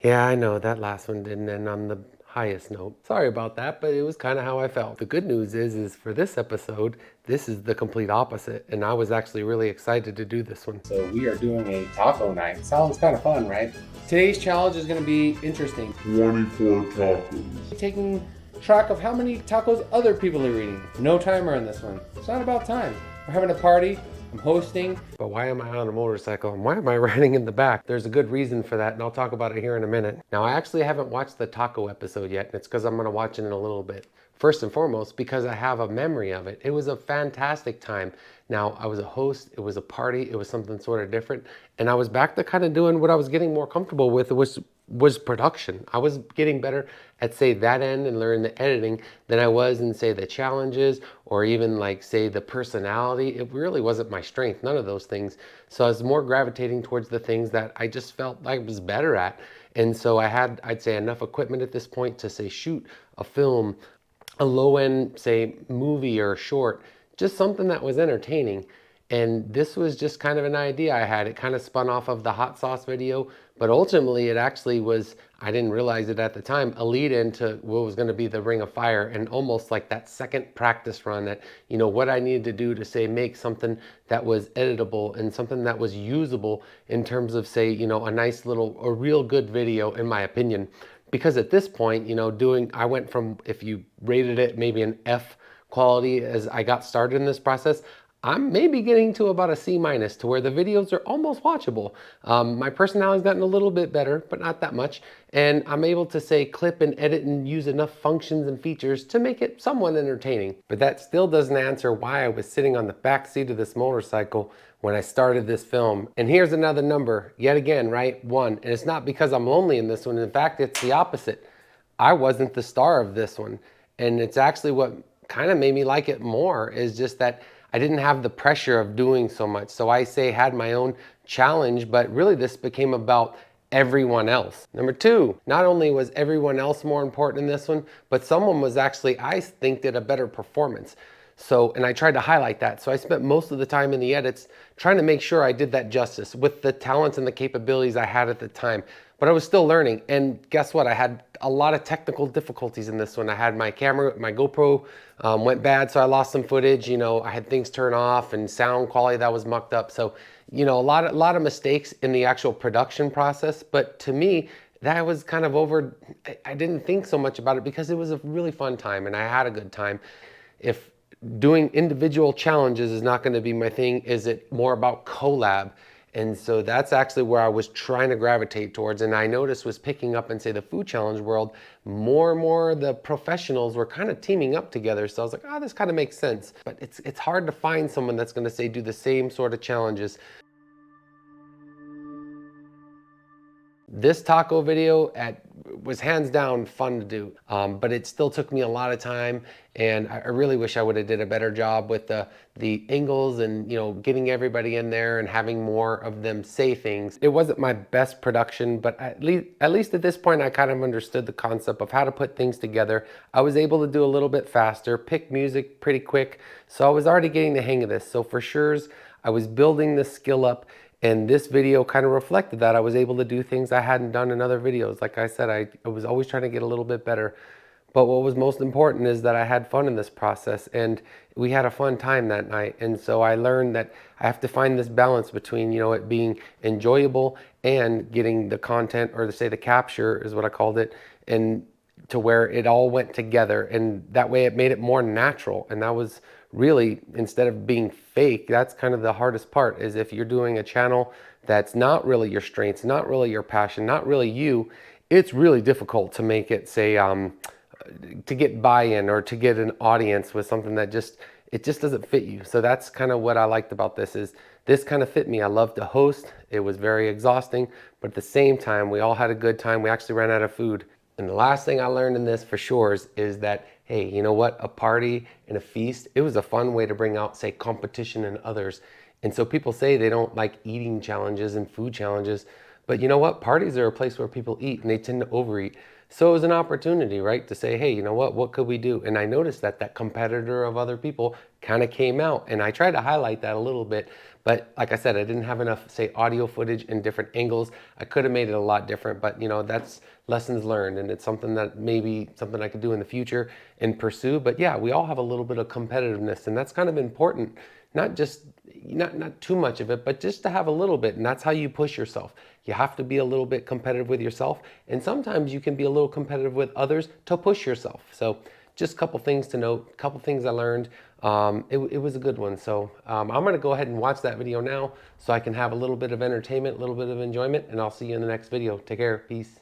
Yeah, I know that last one didn't end on the highest note. Sorry about that, but it was kind of how I felt. The good news is for this episode, this is the complete opposite, and I was actually really excited to do this one. So we are doing a taco night. Sounds kind of fun, right? Today's challenge is going to be interesting. 24 tacos. Taking track of how many tacos other people are eating. No timer on this one. It's not about time. We're having a party. I'm hosting. But why am I on a motorcycle and why am I riding in the back? There's a good reason for that, and I'll talk about it here in a minute. Now, I actually haven't watched the taco episode yet, and it's because I'm going to watch it in a little bit. First and foremost, because I have a memory of it. It was a fantastic time. Now, I was a host, it was a party, it was something sort of different, and I was back to kind of doing what I was getting more comfortable with, was production. I was getting better at, say, that end and learning the editing than I was in, say, the challenges or even like, say, the personality. It really wasn't my strength, none of those things. So I was more gravitating towards the things that I just felt like I was better at. And so I had, I'd say, enough equipment at this point to, say, shoot a film, a low end, say, movie or short, just something that was entertaining. And this was just kind of an idea I had. It kind of spun off of the hot sauce video, but ultimately it actually was, I didn't realize it at the time, a lead into what was going to be the Ring of Fire, and almost like that second practice run at, what I needed to do to, say, make something that was editable and something that was usable in terms of, say, a nice little, a real good video, in my opinion. Because at this point, I went from, if you rated it maybe an F quality as I got started in this process, I'm maybe getting to about a C minus, to where the videos are almost watchable. My personality's gotten a little bit better, but not that much. And I'm able to, say, clip and edit and use enough functions and features to make it somewhat entertaining. But that still doesn't answer why I was sitting on the back seat of this motorcycle when I started this film. And here's another number, yet again, right? 1. And it's not because I'm lonely in this one. In fact, it's the opposite. I wasn't the star of this one. And it's actually what kind of made me like it more, is just that I didn't have the pressure of doing so much. So I, say, had my own challenge, but really this became about everyone else. Number 2, not only was everyone else more important in this one, but someone was actually, I think, did a better performance. So, and I tried to highlight that. So I spent most of the time in the edits trying to make sure I did that justice with the talents and the capabilities I had at the time. But I was still learning. And guess what? I had a lot of technical difficulties in this one. I had my camera, my GoPro went bad, so I lost some footage. I had things turn off and sound quality that was mucked up. So, a lot of mistakes in the actual production process. But to me, that was kind of over. I didn't think so much about it because it was a really fun time and I had a good time. If doing individual challenges is not going to be my thing, is it more about collab? And so that's actually where I was trying to gravitate towards. And I noticed was picking up in, say, the food challenge world, more and more the professionals were kind of teaming up together. So I was like, oh, this kind of makes sense. But it's hard to find someone that's going to, say, do the same sort of challenges. This taco video was hands down fun to do, but it still took me a lot of time, and I really wish I would have did a better job with the angles and getting everybody in there and having more of them say things. It wasn't my best production, but at least at this point I kind of understood the concept of how to put things together. I was able to do a little bit faster, pick music pretty quick, so I was already getting the hang of this. So for sure, I was building the skill up. And this video kind of reflected that. I was able to do things I hadn't done in other videos. Like I said, I was always trying to get a little bit better. But what was most important is that I had fun in this process, and we had a fun time that night. And so I learned that I have to find this balance between, it being enjoyable and getting the content, or to say the capture is what I called it, and to where it all went together. And that way it made it more natural. And that was really, instead of being fake, that's kind of the hardest part, is if you're doing a channel that's not really your strengths, not really your passion, not really you, it's really difficult to make it, say, to get buy-in or to get an audience with something that it just doesn't fit you. So that's kind of what I liked about this, is this kind of fit me. I love to host. It was very exhausting, but at the same time, we all had a good time. We actually ran out of food. And the last thing I learned in this for sure is that, hey, you know what? A party and a feast, it was a fun way to bring out, say, competition in others. And so people say they don't like eating challenges and food challenges, But you know what? Parties are a place where people eat and they tend to overeat. So it was an opportunity, right? To say, hey, you know what could we do? And I noticed that that competitor of other people kind of came out, and I tried to highlight that a little bit. But like I said, I didn't have enough, say, audio footage in different angles. I could have made it a lot different, but that's lessons learned, and it's something that maybe something I could do in the future and pursue. But yeah, we all have a little bit of competitiveness, and that's kind of important. Not just not too much of it, but just to have a little bit, and that's how you push yourself. You have to be a little bit competitive with yourself, and sometimes you can be a little competitive with others to push yourself. So just a couple things to note, a couple things I learned. It was a good one. So I'm going to go ahead and watch that video now so I can have a little bit of entertainment, a little bit of enjoyment, and I'll see you in the next video. Take care. Peace.